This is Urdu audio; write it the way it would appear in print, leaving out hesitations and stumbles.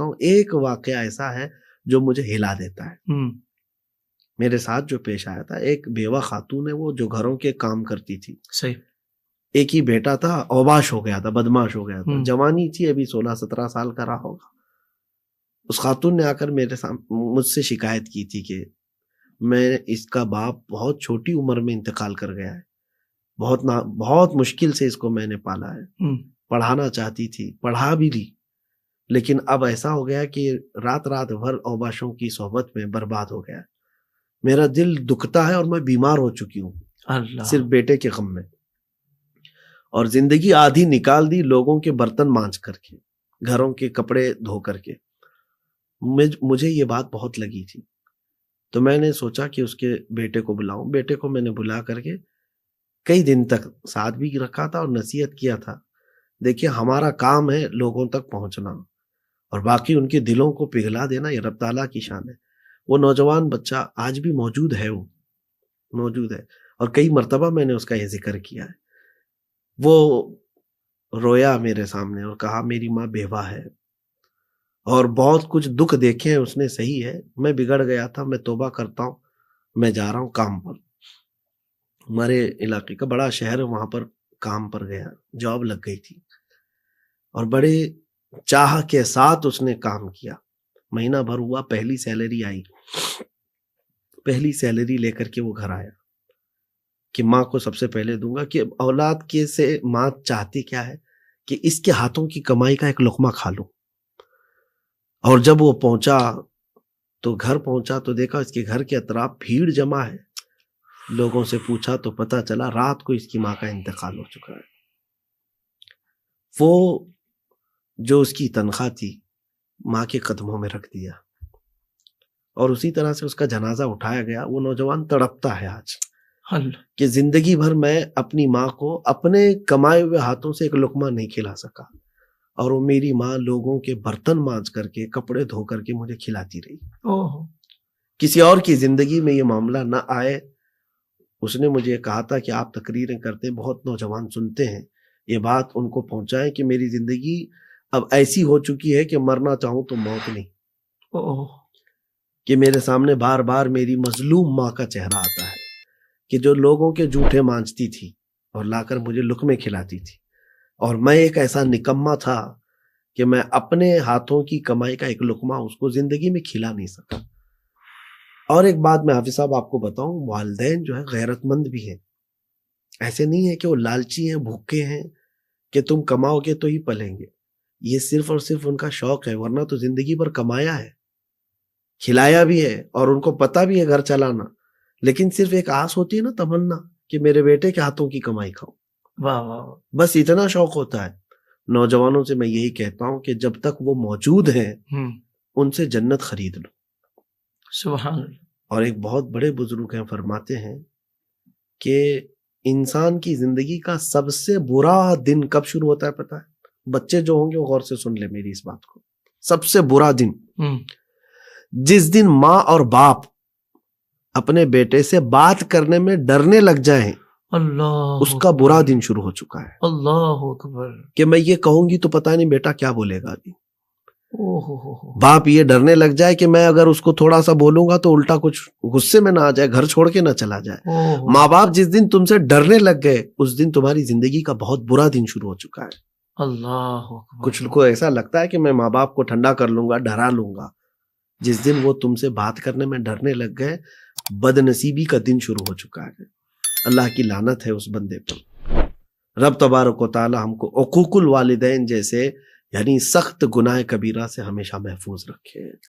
بتاتا ہوں، ایک واقعہ ایسا ہے جو مجھے ہلا دیتا ہے۔ میرے ساتھ جو پیش آیا تھا، ایک بیوہ خاتون ہے وہ جو گھروں کے کام کرتی تھی، صحیح، ایک ہی بیٹا تھا، اوباش ہو گیا تھا، بدماش ہو گیا تھا، جوانی تھی، ابھی 16-17 سال کا رہا ہوگا۔ اس خاتون نے آ کر مجھ سے شکایت کی تھی کہ اس کا باپ بہت چھوٹی عمر میں انتقال کر گیا ہے، بہت مشکل سے اس کو میں نے پالا ہے، پڑھانا چاہتی تھی، پڑھا بھی لی، لیکن اب ایسا ہو گیا کہ رات بھر اوباشوں کی صحبت میں برباد ہو گیا ہے۔ میرا دل دکھتا ہے اور میں بیمار ہو چکی ہوں اللہ، صرف صرف بیٹے کے غم میں، اور زندگی آدھی نکال دی لوگوں کے برتن مانج کر کے، گھروں کے کپڑے دھو کر کے۔ مجھے یہ بات بہت لگی تھی، تو میں نے سوچا کہ اس کے بیٹے کو بلاؤں۔ بیٹے کو میں نے بلا کر کے کئی دن تک ساتھ بھی رکھا تھا اور نصیحت کیا تھا، دیکھیے ہمارا کام ہے لوگوں تک پہنچنا، اور باقی ان کے دلوں کو پگھلا دینا یہ رب تعالیٰ کی شان ہے۔ وہ نوجوان بچہ آج بھی موجود ہے، وہ موجود ہے، اور کئی مرتبہ میں نے اس کا یہ ذکر کیا ہے۔ وہ رویا میرے سامنے اور کہا میری ماں بیوہ ہے اور بہت کچھ دکھ دیکھے ہیں اس نے، صحیح ہے، میں بگڑ گیا تھا، میں توبہ کرتا ہوں، میں جا رہا ہوں کام پر۔ ہمارے علاقے کا بڑا شہر ہے، وہاں پر کام پر گیا، جاب لگ گئی تھی، اور بڑے چاہ کے ساتھ اس نے کام کیا۔ مہینہ بھر ہوا، پہلی سیلری آئی، پہلی سیلری لے کر کے وہ گھر آیا کہ ماں کو سب سے پہلے دوں گا، کہ اولاد کے سے ماں چاہتی کیا ہے کہ اس کے ہاتھوں کی کمائی کا ایک لقمہ کھا لوں۔ اور جب وہ پہنچا تو گھر پہنچا تو دیکھا اس کے گھر کے اطراف بھیڑ جمع ہے، لوگوں سے پوچھا تو پتا چلا رات کو اس کی ماں کا انتقال ہو چکا ہے۔ وہ جو اس کی تنخواہ تھی ماں کے قدموں میں رکھ دیا، اور اسی طرح سے اس کا جنازہ اٹھایا گیا۔ وہ نوجوان تڑپتا ہے آج کہ زندگی بھر میں اپنی ماں کو اپنے کمائے ہوئے ہاتھوں سے ایک لقمہ نہیں کھلا سکا، اور وہ میری ماں لوگوں کے برتن مانج کر کے، کپڑے دھو کر کے مجھے کھلاتی رہی۔ کسی اور کی زندگی میں یہ معاملہ نہ آئے۔ اس نے مجھے کہا تھا کہ آپ تقریریں کرتے ہیں، بہت نوجوان سنتے ہیں، یہ بات ان کو پہنچائیں کہ میری زندگی اب ایسی ہو چکی ہے کہ مرنا چاہوں تو موت نہیں، کہ میرے سامنے بار بار میری مظلوم ماں کا چہرہ آتا ہے، کہ جو لوگوں کے جوٹے مانجتی تھی اور لا کر مجھے لقمے کھلاتی تھی، اور میں ایک ایسا نکما تھا کہ میں اپنے ہاتھوں کی کمائی کا ایک لقمہ اس کو زندگی میں کھلا نہیں سکا۔ اور ایک بات میں حافظ صاحب آپ کو بتاؤں، والدین جو ہے غیرت مند بھی ہیں، ایسے نہیں ہے کہ وہ لالچی ہیں، بھوکے ہیں کہ تم کماؤ گے تو ہی پلیں گے۔ یہ صرف اور صرف ان کا شوق ہے، ورنہ تو زندگی بھر کمایا ہے، کھلایا بھی ہے، اور ان کو پتا بھی ہے گھر چلانا، لیکن صرف ایک آس ہوتی ہے نا، تمنا، کہ میرے بیٹے کے ہاتھوں کی کمائی کھاؤں۔ واہ واہ، بس اتنا شوق ہوتا ہے۔ نوجوانوں سے میں یہی کہتا ہوں کہ جب تک وہ موجود ہیں ان سے جنت خرید لو۔ سبحان اللہ۔ اور ایک بہت بڑے بزرگ ہیں، فرماتے ہیں کہ انسان کی زندگی کا سب سے برا دن کب شروع ہوتا ہے پتہ ہے؟ بچے جو ہوں گے وہ غور سے سن لے میری اس بات کو، سب سے برا دن جس دن ماں اور باپ اپنے بیٹے سے بات کرنے میں ڈرنے لگ جائیں، اللہ، اس کا برا دن شروع ہو چکا ہے۔ اللہ اکبر، کہ میں یہ کہوں گی تو پتہ نہیں بیٹا کیا بولے گا ابھی۔ باپ یہ ڈرنے لگ جائے کہ میں اگر اس کو تھوڑا سا بولوں گا تو الٹا کچھ غصے میں نہ آ جائے، گھر چھوڑ کے نہ چلا جائے۔ ماں باپ جس دن تم سے ڈرنے لگ گئے اس دن تمہاری زندگی کا بہت برا دن شروع ہو چکا ہے۔ اللہ اکبر۔ کچھ کو ایسا لگتا ہے کہ میں ماں باپ کو ٹھنڈا کر لوں گا، ڈرا لوں گا، جس دن وہ تم سے بات کرنے میں ڈرنے لگ گئے بد نصیبی کا دن شروع ہو چکا ہے۔ اللہ کی لعنت ہے اس بندے پر۔ رب تبارک و تعالی ہم کو عقوق الوالدین جیسے یعنی سخت گناہ کبیرہ سے ہمیشہ محفوظ رکھے۔